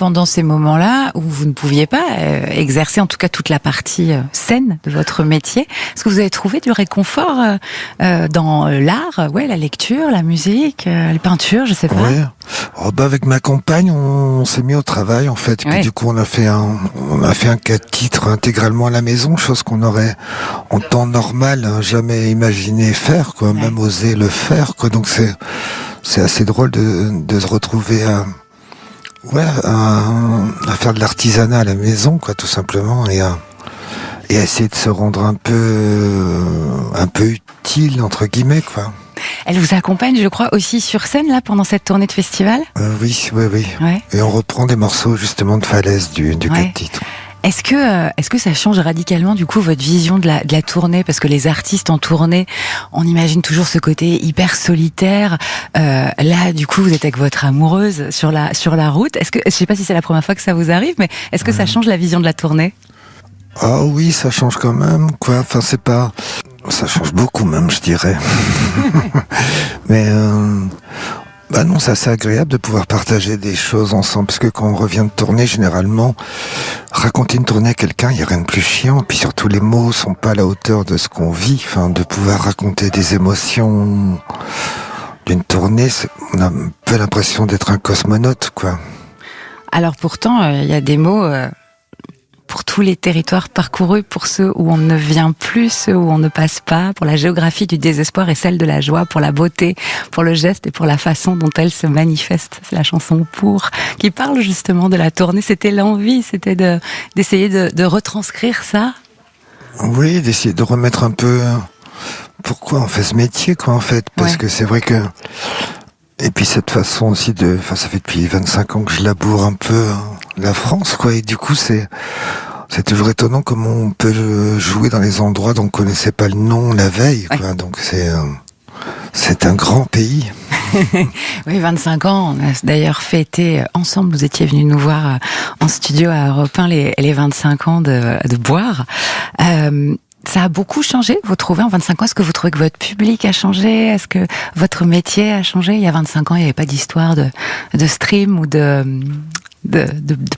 pendant ces moments-là où vous ne pouviez pas exercer en tout cas toute la partie scène de votre métier, est-ce que vous avez trouvé du réconfort dans l'art, la lecture, la musique, la peinture, je sais pas. Ouais. Avec ma compagne, on s'est mis au travail en fait. Et puis du coup, on a fait un 4 titres intégralement à la maison, chose qu'on aurait en temps normal jamais imaginé faire, quoi, même osé le faire, quoi. Donc c'est assez drôle de se retrouver à faire de l'artisanat à la maison, quoi, tout simplement, et à essayer de se rendre un peu utile entre guillemets, quoi. Elle vous accompagne, je crois, aussi sur scène là pendant cette tournée de festival. Oui. Ouais. Et on reprend des morceaux justement de Falaise du 4 titres. Est-ce que ça change radicalement du coup votre vision de la tournée, parce que les artistes en tournée, on imagine toujours ce côté hyper solitaire. Là, du coup, vous êtes avec votre amoureuse sur la route. Je sais pas si c'est la première fois que ça vous arrive, mais est-ce que ça change la vision de la tournée? Ah oui, ça change quand même, quoi. Enfin, ça change beaucoup même, je dirais. Mais non, c'est assez agréable de pouvoir partager des choses ensemble, parce que quand on revient de tournée, généralement, raconter une tournée à quelqu'un, il n'y a rien de plus chiant. Puis surtout, les mots sont pas à la hauteur de ce qu'on vit. Enfin, de pouvoir raconter des émotions d'une tournée, on a un peu l'impression d'être un cosmonaute, quoi. Alors pourtant, il y a des mots pour tous les territoires parcourus, pour ceux où on ne vient plus, ceux où on ne passe pas, pour la géographie du désespoir et celle de la joie, pour la beauté, pour le geste et pour la façon dont elle se manifeste. C'est la chanson Pour, qui parle justement de la tournée. C'était l'envie, c'était d'essayer de retranscrire ça. Oui, d'essayer de remettre un peu pourquoi on fait ce métier, quoi, en fait. Parce que c'est vrai que... Et puis cette façon aussi ça fait depuis 25 ans que je laboure un peu la France, quoi. Et du coup, c'est toujours étonnant comment on peut jouer dans les endroits dont on connaissait pas le nom la veille, quoi. Donc c'est un grand pays. Oui, 25 ans. On a d'ailleurs fêté ensemble. Vous étiez venus nous voir en studio à Europe 1 les 25 ans de Boire. Ça a beaucoup changé, vous trouvez, en 25 ans? Est-ce que vous trouvez que votre public a changé? Est-ce que votre métier a changé? Il y a 25 ans, il n'y avait pas d'histoire de stream ou de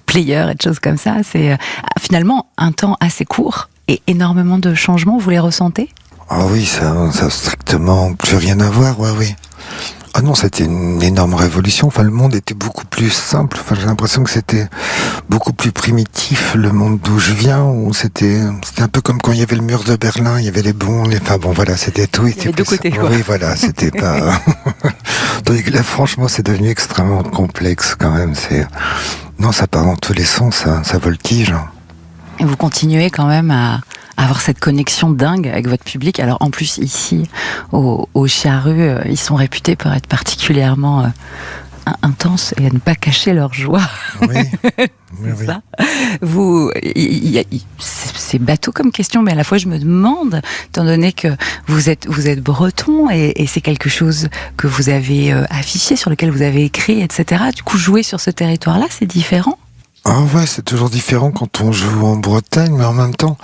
player et de choses comme ça. C'est finalement un temps assez court et énormément de changements. Vous les ressentez? Ah oui, ça a strictement plus rien à voir, oui. Ah non, c'était une énorme révolution. Enfin, le monde était beaucoup plus simple. Enfin, j'ai l'impression que c'était beaucoup plus primitif, le monde d'où je viens, où c'était un peu comme quand il y avait le mur de Berlin, il y avait les bons, enfin bon, voilà, c'était tout. Il y avait deux côtés, quoi. Oui, voilà, c'était pas... Tandis que là, franchement, c'est devenu extrêmement complexe, quand même. Non, ça part dans tous les sens, ça voltige. Et vous continuez quand même à avoir cette connexion dingue avec votre public. Alors en plus ici au Charru, ils sont réputés pour être particulièrement intenses et à ne pas cacher leur joie. Oui. C'est ça. C'est bateau comme question, mais à la fois je me demande, étant donné que vous êtes breton et c'est quelque chose que vous avez affiché, sur lequel vous avez écrit, etc. Du coup, jouer sur ce territoire-là, c'est différent. Ah ouais, c'est toujours différent quand on joue en Bretagne, mais en même temps,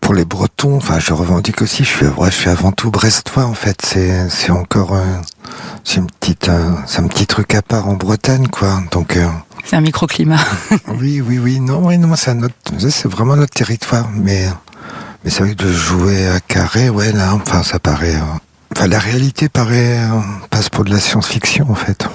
pour les Bretons, enfin, je revendique aussi, je suis avant tout brestois, en fait. C'est encore, c'est un petit truc à part en Bretagne, quoi. Donc, c'est un microclimat. Oui, non, c'est vraiment notre territoire, mais c'est vrai que de jouer à Carré, là, enfin, ça paraît, la réalité passe pour de la science-fiction, en fait.